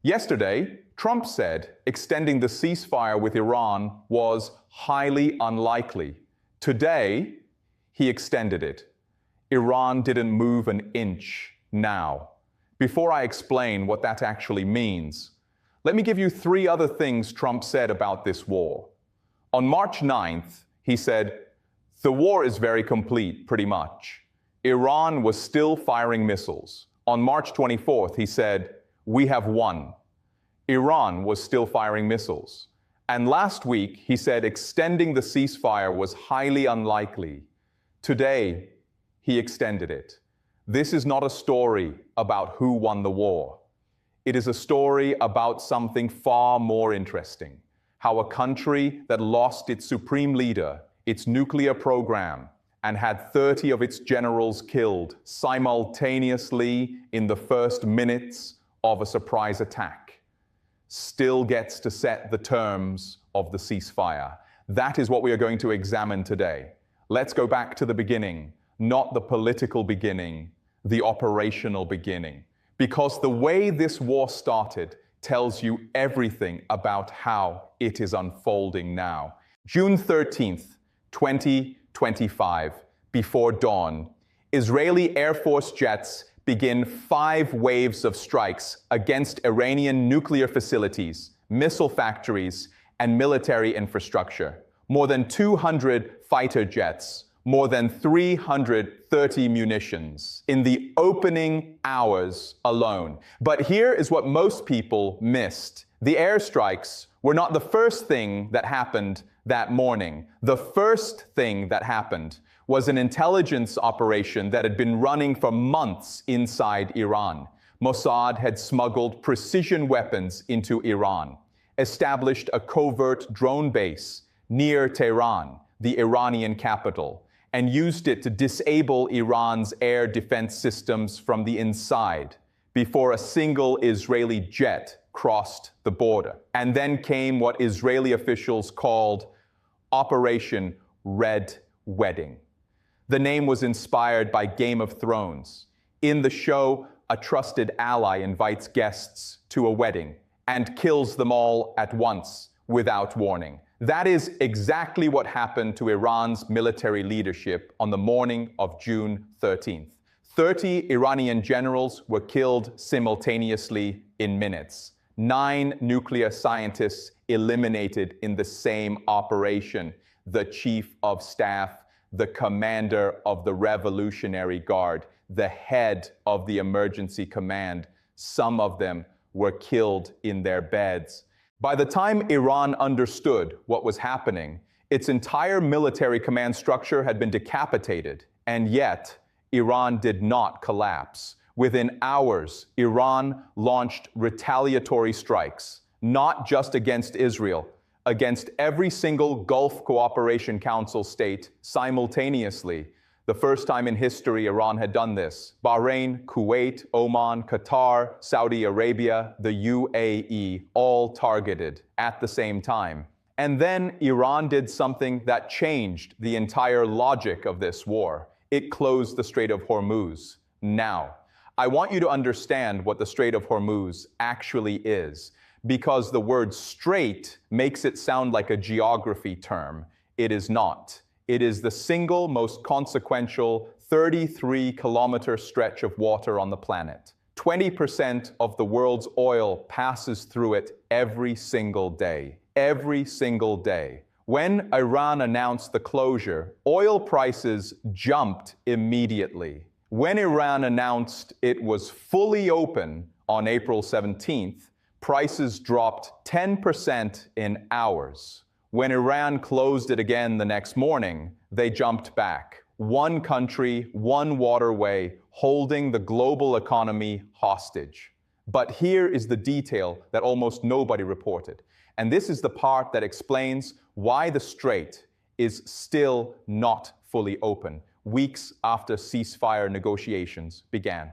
Yesterday, Trump said extending the ceasefire with Iran was highly unlikely. Today, he extended it. Iran didn't move an inch now. Before I explain what that actually means, let me give you 3 other things Trump said about this war. On March 9th, he said, "The war is very complete, pretty much." Iran was still firing missiles. On March 24th, he said, "We have won." Iran was still firing missiles. And last week, he said extending the ceasefire was highly unlikely. Today, he extended it. This is not a story about who won the war. It is a story about something far more interesting: how a country that lost its supreme leader, its nuclear program, and had 30 of its generals killed simultaneously in the first minutes of a surprise attack, still gets to set the terms of the ceasefire. That is what we are going to examine today. Let's go back to the beginning, not the political beginning, the operational beginning. Because the way this war started tells you everything about how it is unfolding now. June 13th, 2025, before dawn, Israeli Air Force jets begin 5 waves of strikes against Iranian nuclear facilities, missile factories, and military infrastructure. More than 200 fighter jets, more than 330 munitions in the opening hours alone. But here is what most people missed. The airstrikes were not the first thing that happened that morning. The first thing that happened was an intelligence operation that had been running for months inside Iran. Mossad had smuggled precision weapons into Iran, established a covert drone base near Tehran, the Iranian capital, and used it to disable Iran's air defense systems from the inside before a single Israeli jet crossed the border. And then came what Israeli officials called Operation Red Wedding. The name was inspired by Game of Thrones. In the show, a trusted ally invites guests to a wedding and kills them all at once without warning. That is exactly what happened to Iran's military leadership on the morning of June 13th. 30 Iranian generals were killed simultaneously in minutes. 9 nuclear scientists eliminated in the same operation. The chief of staff, the commander of the Revolutionary Guard, the head of the emergency command. Some of them were killed in their beds. By the time Iran understood what was happening, its entire military command structure had been decapitated, and yet Iran did not collapse. Within hours, Iran launched retaliatory strikes, not just against Israel, against every single Gulf Cooperation Council state simultaneously. The first time in history Iran had done this. Bahrain, Kuwait, Oman, Qatar, Saudi Arabia, the UAE, all targeted at the same time. And then Iran did something that changed the entire logic of this war. It closed the Strait of Hormuz. Now, I want you to understand what the Strait of Hormuz actually is, because the word strait makes it sound like a geography term. It is not. It is the single most consequential 33-kilometer stretch of water on the planet. 20% of the world's oil passes through it every single day. Every single day. When Iran announced the closure, oil prices jumped immediately. When Iran announced it was fully open on April 17th, prices dropped 10% in hours. When Iran closed it again the next morning, they jumped back. One country, one waterway, holding the global economy hostage. But here is the detail that almost nobody reported. And this is the part that explains why the strait is still not fully open, weeks after ceasefire negotiations began.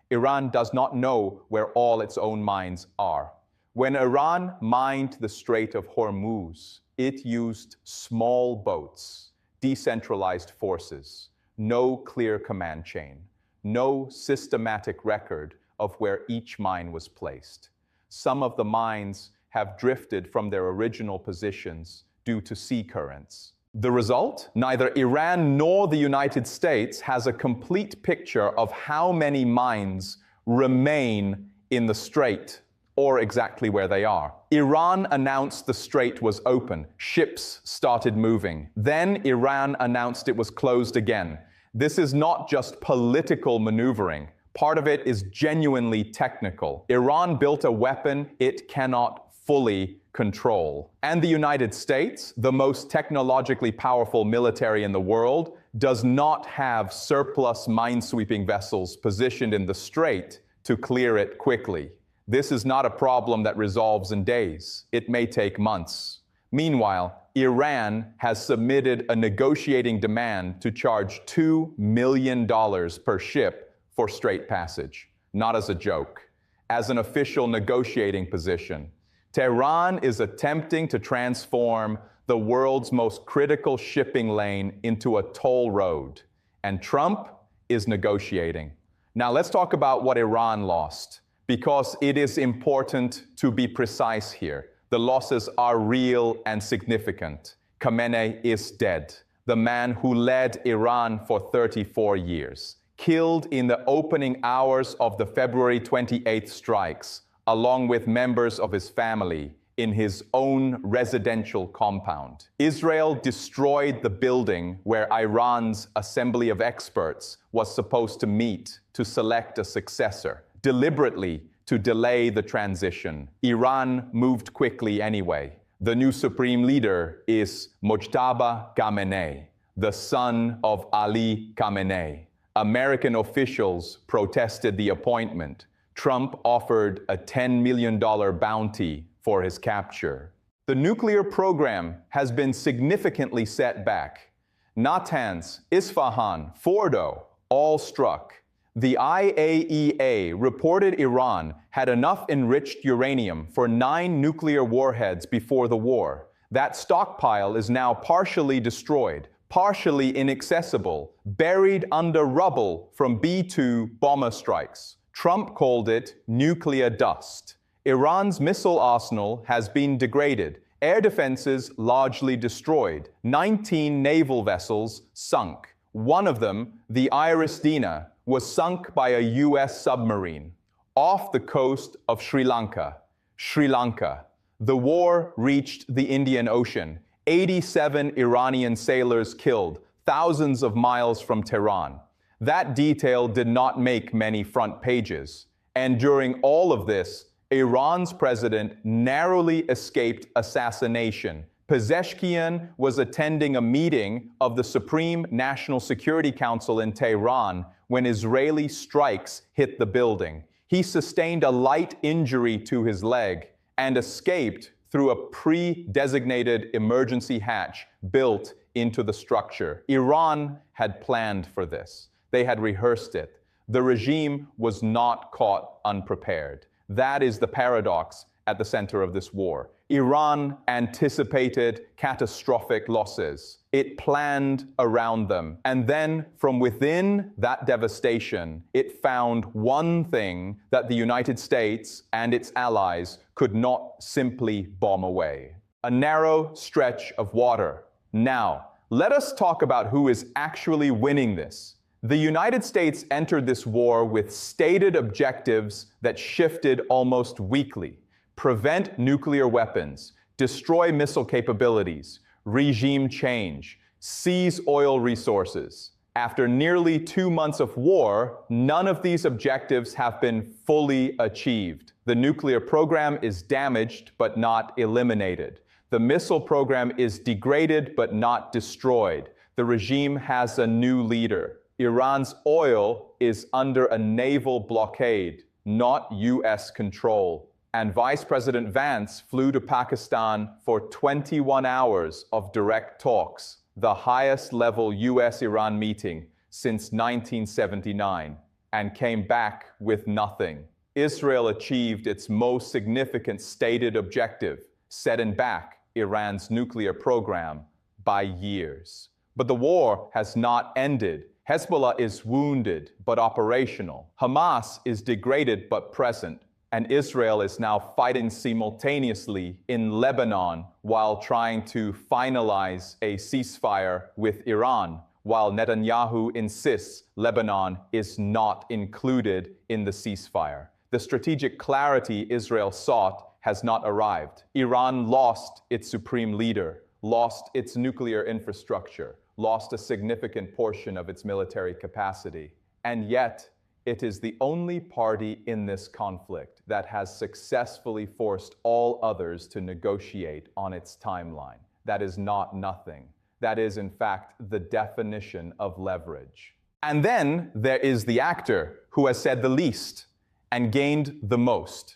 Iran does not know where all its own mines are. When Iran mined the Strait of Hormuz, it used small boats, decentralized forces, no clear command chain, no systematic record of where each mine was placed. some of the mines have drifted from their original positions due to sea currents. The result? Neither Iran nor the United States has a complete picture of how many mines remain in the strait or exactly where they are. Iran announced the strait was open. Ships started moving. Then Iran announced it was closed again. This is not just political maneuvering. Part of it is genuinely technical. Iran built a weapon it cannot fully control. And the United States, the most technologically powerful military in the world, does not have surplus minesweeping vessels positioned in the strait to clear it quickly. This is not a problem that resolves in days. It may take months. Meanwhile, Iran has submitted a negotiating demand to charge $2 million per ship for strait passage. Not as a joke, as an official negotiating position. Tehran is attempting to transform the world's most critical shipping lane into a toll road, and Trump is negotiating. Now let's talk about what Iran lost, because it is important to be precise here. The losses are real and significant. Khamenei is dead, the man who led Iran for 34 years, killed in the opening hours of the February 28th strikes, along with members of his family, in his own residential compound. Israel destroyed the building where Iran's Assembly of Experts was supposed to meet to select a successor, deliberately to delay the transition. Iran moved quickly anyway. The new supreme leader is Mojtaba Khamenei, the son of Ali Khamenei. American officials protested the appointment. Trump offered a $10 million bounty for his capture. The nuclear program has been significantly set back. Natanz, Isfahan, Fordo, all struck. The IAEA reported Iran had enough enriched uranium for 9 nuclear warheads before the war. That stockpile is now partially destroyed, partially inaccessible, buried under rubble from B-2 bomber strikes. Trump called it nuclear dust. Iran's missile arsenal has been degraded, air defenses largely destroyed, 19 naval vessels sunk. One of them, the Iris Dina, was sunk by a U.S. submarine off the coast of Sri Lanka. The war reached the Indian Ocean. 87 Iranian sailors killed, thousands of miles from Tehran. That detail did not make many front pages. And during all of this, Iran's president narrowly escaped assassination. Pezeshkian was attending a meeting of the Supreme National Security Council in Tehran when Israeli strikes hit the building. He sustained a light injury to his leg and escaped through a pre-designated emergency hatch built into the structure. Iran had planned for this. They had rehearsed it. The regime was not caught unprepared. That is the paradox at the center of this war. Iran anticipated catastrophic losses. It planned around them. And then, from within that devastation, it found one thing that the United States and its allies could not simply bomb away: a narrow stretch of water. Now, let us talk about who is actually winning this. The United States entered this war with stated objectives that shifted almost weekly: prevent nuclear weapons, destroy missile capabilities, regime change, seize oil resources. After nearly 2 months of war, none of these objectives have been fully achieved. The nuclear program is damaged but not eliminated. The missile program is degraded but not destroyed. The regime has a new leader. Iran's oil is under a naval blockade, not U.S. control. And Vice President Vance flew to Pakistan for 21 hours of direct talks, the highest level U.S.-Iran meeting since 1979, and came back with nothing. Israel achieved its most significant stated objective, setting back Iran's nuclear program by years. But the war has not ended. Hezbollah is wounded but operational. Hamas is degraded but present. and Israel is now fighting simultaneously in Lebanon while trying to finalize a ceasefire with Iran, while Netanyahu insists Lebanon is not included in the ceasefire. The strategic clarity Israel sought has not arrived. Iran lost its supreme leader, lost its nuclear infrastructure, lost a significant portion of its military capacity, and yet it is the only party in this conflict that has successfully forced all others to negotiate on its timeline. That is not nothing. That is, in fact, the definition of leverage. And then there is the actor who has said the least and gained the most: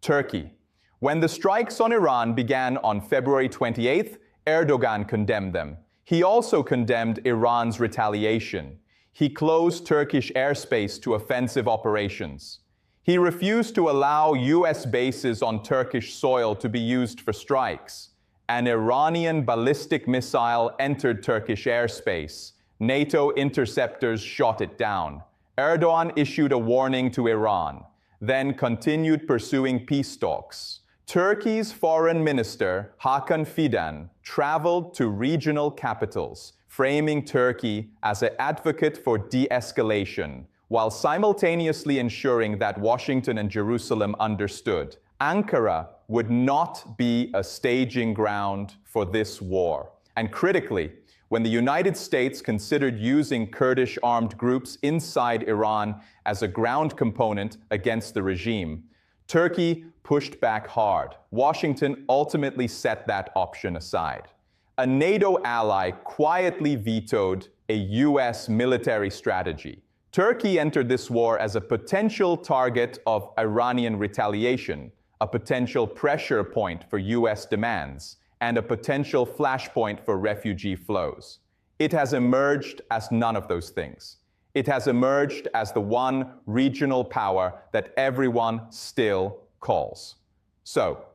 Turkey. When the strikes on Iran began on February 28th, Erdogan condemned them. He also condemned Iran's retaliation. He closed Turkish airspace to offensive operations. He refused to allow US bases on Turkish soil to be used for strikes. An Iranian ballistic missile entered Turkish airspace. NATO interceptors shot it down. Erdogan issued a warning to Iran, then continued pursuing peace talks. Turkey's foreign minister, Hakan Fidan, traveled to regional capitals, framing Turkey as an advocate for de-escalation, while simultaneously ensuring that Washington and Jerusalem understood Ankara would not be a staging ground for this war. And critically, when the United States considered using Kurdish armed groups inside Iran as a ground component against the regime, Turkey pushed back hard. Washington ultimately set that option aside. A NATO ally quietly vetoed a US military strategy. Turkey entered this war as a potential target of Iranian retaliation, a potential pressure point for US demands, and a potential flashpoint for refugee flows. It has emerged as none of those things. It has emerged as the one regional power that everyone still calls. So,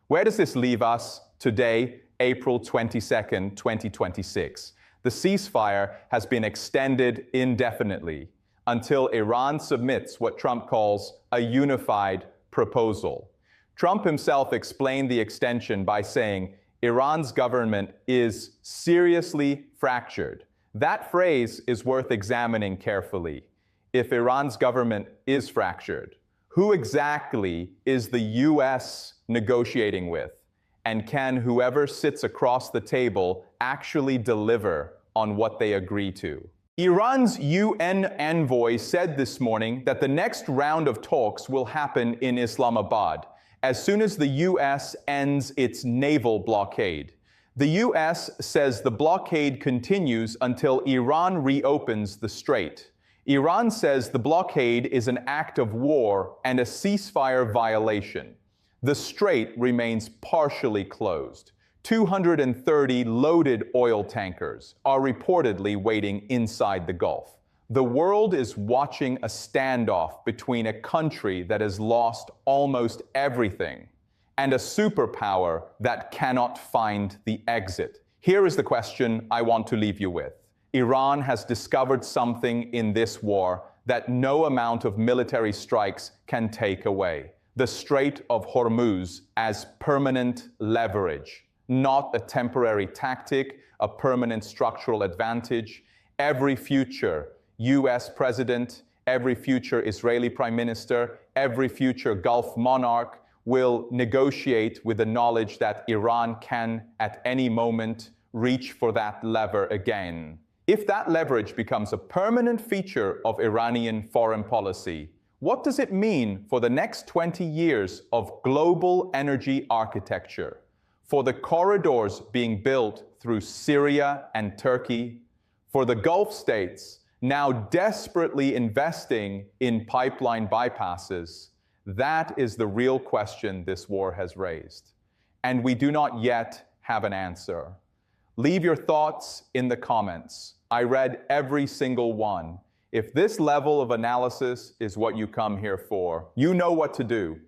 where does this leave us today, April 22nd, 2026? The ceasefire has been extended indefinitely until Iran submits what Trump calls a unified proposal. Trump himself explained the extension by saying Iran's government is seriously fractured. That phrase is worth examining carefully. If Iran's government is fractured, who exactly is the US negotiating with? And can whoever sits across the table actually deliver on what they agree to? Iran's UN envoy said this morning that the next round of talks will happen in Islamabad as soon as the US ends its naval blockade. The US says the blockade continues until Iran reopens the strait. Iran says the blockade is an act of war and a ceasefire violation. The strait remains partially closed. 230 loaded oil tankers are reportedly waiting inside the Gulf. The world is watching a standoff between a country that has lost almost everything and a superpower that cannot find the exit. Here is the question I want to leave you with. Iran has discovered something in this war that no amount of military strikes can take away. The Strait of Hormuz as permanent leverage, not a temporary tactic, a permanent structural advantage. Every future US president, every future Israeli prime minister, every future Gulf monarch will negotiate with the knowledge that Iran can, at any moment, reach for that lever again. If that leverage becomes a permanent feature of Iranian foreign policy, what does it mean for the next 20 years of global energy architecture, for the corridors being built through Syria and Turkey, for the Gulf states now desperately investing in pipeline bypasses? That is the real question this war has raised, and we do not yet have an answer. Leave your thoughts in the comments. I read every single one. If this level of analysis is what you come here for, you know what to do.